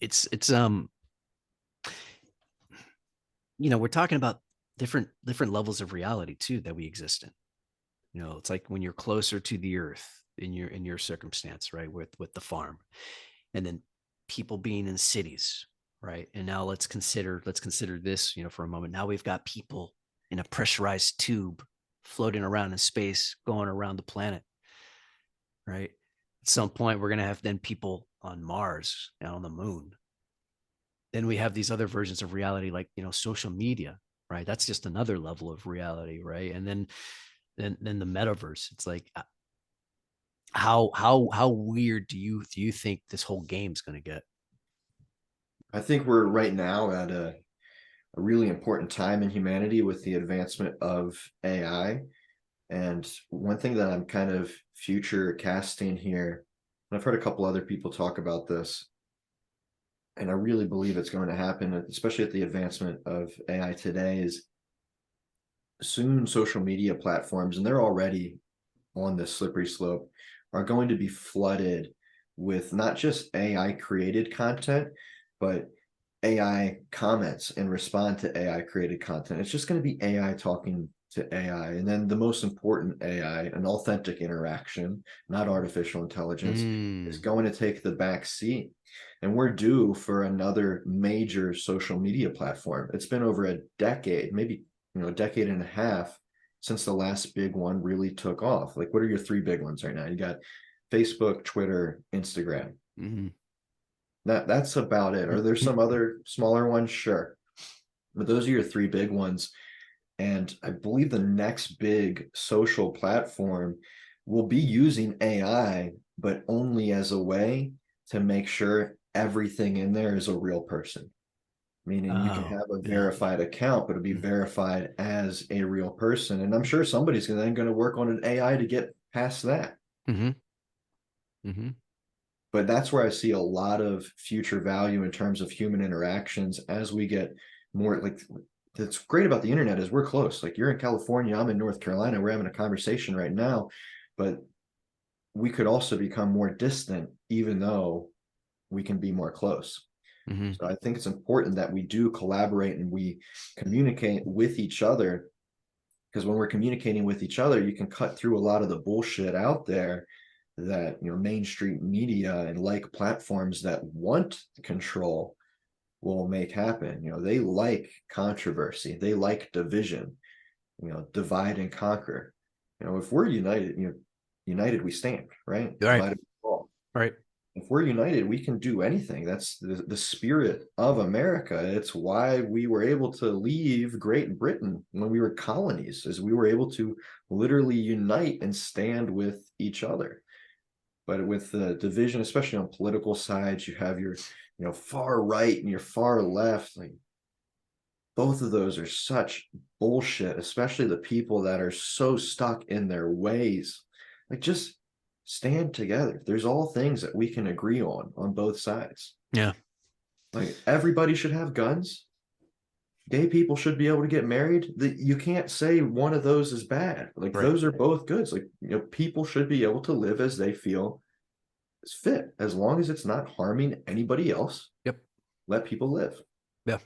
[SPEAKER 2] it's we're talking about different levels of reality too that we exist in. It's like when you're closer to the earth in your circumstance, right? With the farm, and then people being in cities, right? And now let's consider this, for a moment. Now we've got people in a pressurized tube floating around in space, going around the planet, right? At some point, we're gonna have then people on Mars and on the moon. Then we have these other versions of reality, like social media, right? That's just another level of reality, right? And then the metaverse. It's like, how weird do you think this whole game's going to get?
[SPEAKER 1] think we're right now at a really important time in humanity with the advancement of AI. And one thing that I'm kind of future casting here, and I've heard a couple other people talk about this, and I really believe it's going to happen, especially at the advancement of AI today, is soon social media platforms, and they're already on this slippery slope, are going to be flooded with not just AI created content, but AI comments and respond to AI created content. It's just going to be AI talking to AI. And then the most important AI, an authentic interaction, not artificial intelligence, is
[SPEAKER 2] Mm.
[SPEAKER 1] going to take the back seat. And we're due for another major social media platform. It's been over a decade, maybe a decade and a half since the last big one really took off. Like, what are your three big ones right now? You got Facebook, Twitter, Instagram.
[SPEAKER 2] Mm-hmm.
[SPEAKER 1] That's about it. Are there some other smaller ones? Sure. But those are your three big ones. And I believe the next big social platform will be using AI, but only as a way to make sure everything in there is a real person. Meaning you can
[SPEAKER 2] Oh,
[SPEAKER 1] have a
[SPEAKER 2] yeah.
[SPEAKER 1] verified account, but it'll be verified as a real person. And I'm sure somebody's then going to work on an AI to get past that.
[SPEAKER 2] Mm-hmm. Mm-hmm.
[SPEAKER 1] But that's where I see a lot of future value in terms of human interactions as we get more like that's great about the internet is we're close. Like you're in California, I'm in North Carolina, we're having a conversation right now, but we could also become more distant, even though we can be more close.
[SPEAKER 2] Hmm.
[SPEAKER 1] So I think it's important that we do collaborate and we communicate with each other, because when we're communicating with each other, you can cut through a lot of the bullshit out there that, mainstream media and like platforms that want control will make happen. They like controversy, they like division, divide and conquer. If we're united, united we stand, right?
[SPEAKER 2] Right.
[SPEAKER 1] Divided we fall.
[SPEAKER 2] Right.
[SPEAKER 1] If we're united, we can do anything. That's the spirit of America. It's why we were able to leave Great Britain when we were colonies, is we were able to literally unite and stand with each other. But with the division, especially on political sides, you have your, far right and your far left. Like, both of those are such bullshit, especially the people that are so stuck in their ways. Like, just stand together. There's all things that we can agree on both sides.
[SPEAKER 2] Yeah.
[SPEAKER 1] Like, everybody should have guns. Gay people should be able to get married. You can't say one of those is bad. Like,
[SPEAKER 2] Right.
[SPEAKER 1] those are both goods. Like, people should be able to live as they feel is fit, as long as it's not harming anybody else.
[SPEAKER 2] Yep.
[SPEAKER 1] Let people live.
[SPEAKER 2] Yeah.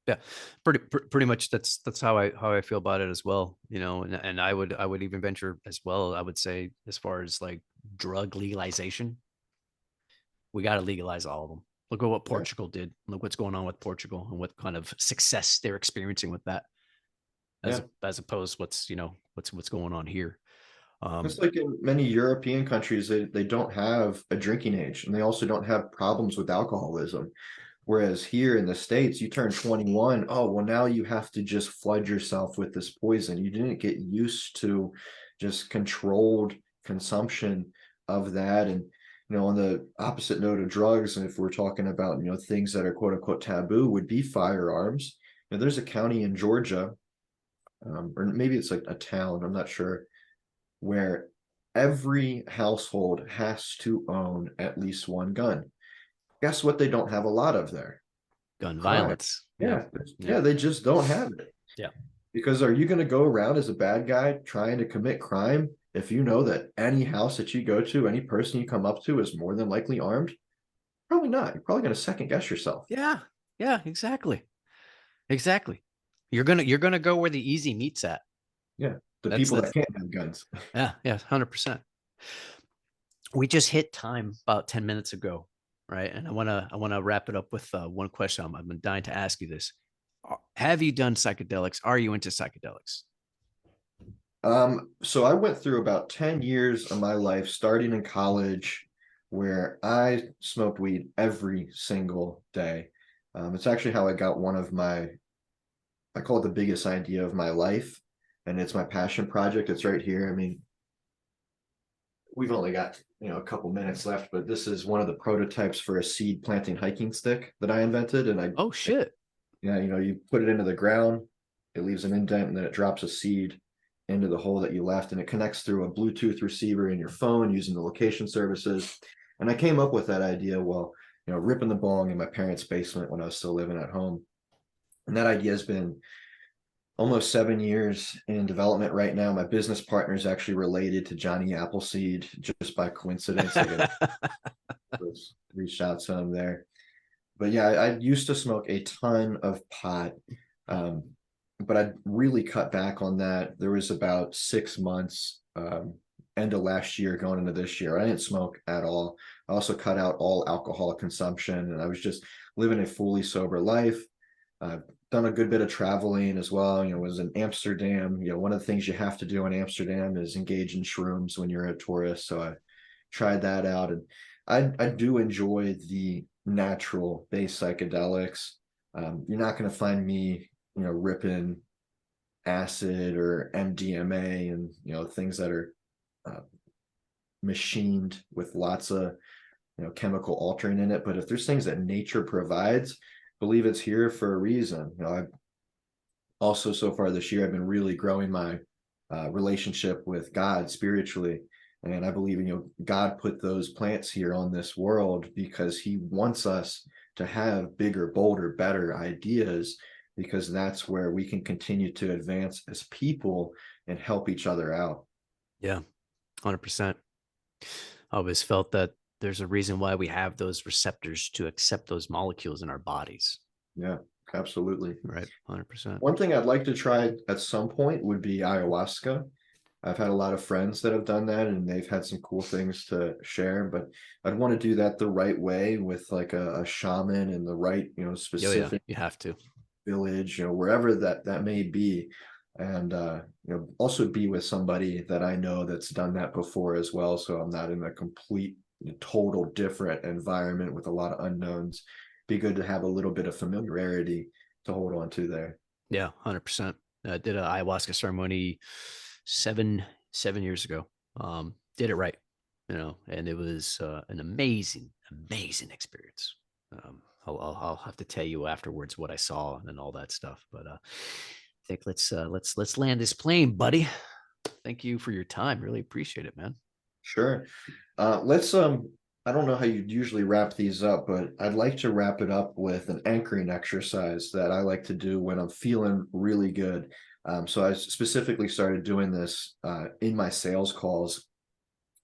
[SPEAKER 2] Yeah. Pretty much that's how I feel about it as well. And I would even venture as well. I would say, as far as like drug legalization, we got to legalize all of them. Look at what
[SPEAKER 1] Yeah.
[SPEAKER 2] Portugal did. Look what's going on with Portugal and what kind of success they're experiencing with that,
[SPEAKER 1] Yeah.
[SPEAKER 2] as opposed what's going on here.
[SPEAKER 1] Just like in many European countries, they don't have a drinking age, and they also don't have problems with alcoholism. Whereas here in the States, you turn 21, oh, well, now you have to just flood yourself with this poison. You didn't get used to just controlled consumption of that. And, on the opposite note of drugs, and if we're talking about, things that are quote unquote taboo, would be firearms. There's a county in Georgia, or maybe it's like a town, I'm not sure, where every household has to own at least one gun. Guess what? They don't have a lot of there.
[SPEAKER 2] Gun
[SPEAKER 1] Crime.
[SPEAKER 2] violence. Yeah.
[SPEAKER 1] Yeah.
[SPEAKER 2] Yeah.
[SPEAKER 1] Yeah. They just don't have it.
[SPEAKER 2] Yeah.
[SPEAKER 1] Because are you going to go around as a bad guy trying to commit crime if you know that any house that you go to, any person you come up to is more than likely armed? Probably not. You're probably going to second guess yourself.
[SPEAKER 2] Yeah. Yeah. Exactly. Exactly. You're gonna go where the easy meat's at.
[SPEAKER 1] Yeah. The
[SPEAKER 2] That's
[SPEAKER 1] people
[SPEAKER 2] that's
[SPEAKER 1] that can't have guns.
[SPEAKER 2] Yeah. Yeah. 100%. We just hit time about 10 minutes ago, right? And I want to wrap it up with one question. I've been dying to ask you this. Have you done psychedelics? Are you into psychedelics?
[SPEAKER 1] So I went through about 10 years of my life, starting in college, where I smoked weed every single day. It's actually how I got one of I call it the biggest idea of my life, and it's my passion project. It's right here. I mean, we've only got, a couple minutes left, but this is one of the prototypes for a seed planting hiking stick that I invented. And
[SPEAKER 2] Oh shit.
[SPEAKER 1] yeah, you put it into the ground, it leaves an indent, and then it drops a seed into the hole that you left, and it connects through a Bluetooth receiver in your phone using the location services. And I came up with that idea while, ripping the bong in my parents' basement when I was still living at home. And that idea has been almost 7 years in development right now. My business partner is actually related to Johnny Appleseed just by coincidence. I was reached out to him there. But yeah, I used to smoke a ton of pot, um, but I really cut back on that. There was about 6 months, end of last year going into this year, I didn't smoke at all. I also cut out all alcohol consumption, and I was just living a fully sober life. I've done a good bit of traveling as well. Was in Amsterdam. One of the things you have to do in Amsterdam is engage in shrooms when you're a tourist. So I tried that out, and I do enjoy the natural base psychedelics. You're not going to find me, ripping acid or MDMA and things that are uh, machined with lots of chemical altering in it. But if there's things that nature provides, believe it's here for a reason. I've also, so far this year, I've been really growing my relationship with God spiritually. And I believe, God put those plants here on this world because he wants us to have bigger, bolder, better ideas, because that's where we can continue to advance as people and help each other out.
[SPEAKER 2] Yeah. 100%. I always felt that there's a reason why we have those receptors to accept those molecules in our bodies.
[SPEAKER 1] Yeah, absolutely.
[SPEAKER 2] Right. 100%.
[SPEAKER 1] One thing I'd like to try at some point would be ayahuasca. I've had a lot of friends that have done that and they've had some cool things to share, but I'd want to do that the right way with like a shaman and the right,
[SPEAKER 2] Oh, yeah.
[SPEAKER 1] specific
[SPEAKER 2] You have to.
[SPEAKER 1] village, wherever that may be. And also be with somebody that I know that's done that before as well. So I'm not in a complete, total different environment with a lot of unknowns. Be good to have a little bit of familiarity to hold on to there.
[SPEAKER 2] Yeah. 100%. I did an ayahuasca ceremony seven years ago. Did it right, and it was an amazing experience. I'll have to tell you afterwards what I saw and all that stuff. But I think let's land this plane, buddy. Thank you for your time. Really appreciate it, man.
[SPEAKER 1] Sure. Let's I don't know how you usually wrap these up, but I'd like to wrap it up with an anchoring exercise that I like to do when I'm feeling really good. So I specifically started doing this in my sales calls,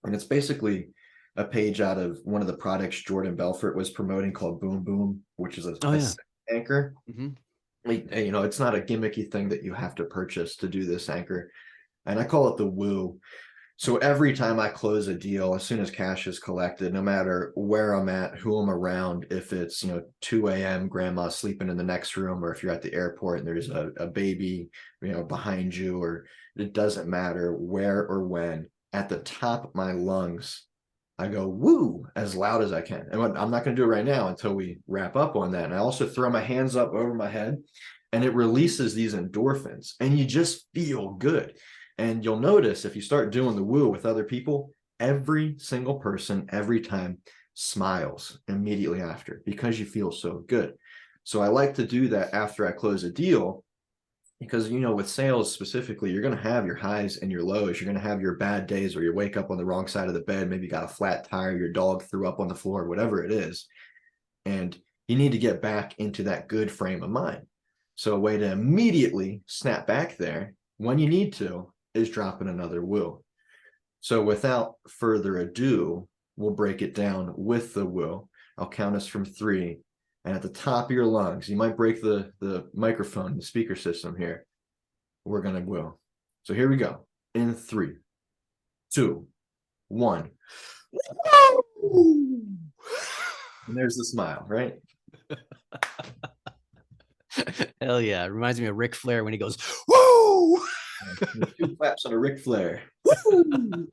[SPEAKER 1] and it's basically a page out of one of the products Jordan Belfort was promoting called Boom Boom, which is
[SPEAKER 2] Oh,
[SPEAKER 1] a
[SPEAKER 2] yeah.
[SPEAKER 1] anchor.
[SPEAKER 2] Hmm.
[SPEAKER 1] It's not a gimmicky thing that you have to purchase to do this anchor, and I call it the woo. So every time I close a deal, as soon as cash is collected, no matter where I'm at, who I'm around, if it's 2 a.m. grandma sleeping in the next room, or if you're at the airport and there's a baby behind you, or it doesn't matter where or when, at the top of my lungs I go woo as loud as I can. And I'm not going to do it right now until we wrap up on that. And I also throw my hands up over my head, and it releases these endorphins and you just feel good. And you'll notice if you start doing the woo with other people, every single person every time smiles immediately after because you feel so good. So I like to do that after I close a deal, because with sales specifically, you're going to have your highs and your lows. You're going to have your bad days where you wake up on the wrong side of the bed, maybe you got a flat tire, your dog threw up on the floor, whatever it is, and you need to get back into that good frame of mind. So a way to immediately snap back there when you need to is dropping another woo. So without further ado, we'll break it down with the woo. I'll count us from 3, and at the top of your lungs, you might break the microphone, the speaker system here. We're gonna woo. So here we go. In 3, 2, 1. And there's the smile, right?
[SPEAKER 2] Hell yeah. It reminds me of Ric Flair when he goes, woo!
[SPEAKER 1] 2 claps on a Ric Flair. Woo!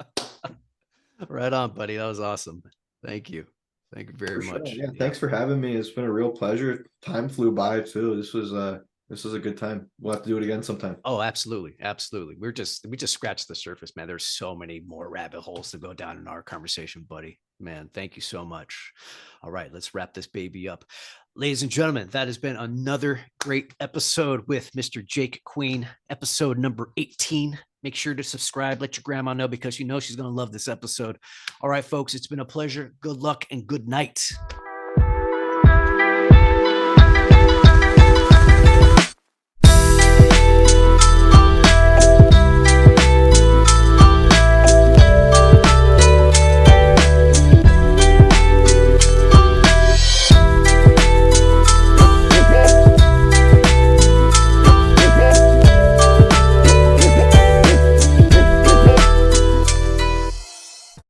[SPEAKER 2] Right on, buddy. That was awesome. Thank you. Thank you very
[SPEAKER 1] For sure.
[SPEAKER 2] much.
[SPEAKER 1] Yeah, thanks for having me. It's been a real pleasure. Time flew by too. This was a good time. We'll have to do it again sometime.
[SPEAKER 2] Oh, absolutely. Absolutely. We just scratched the surface, man. There's so many more rabbit holes to go down in our conversation, buddy. Man, thank you so much. All right, let's wrap this baby up. Ladies and gentlemen, that has been another great episode with Mr. Jake Queen, episode number 18. Make sure to subscribe. Let your grandma know because she's going to love this episode. All right, folks, it's been a pleasure. Good luck and good night.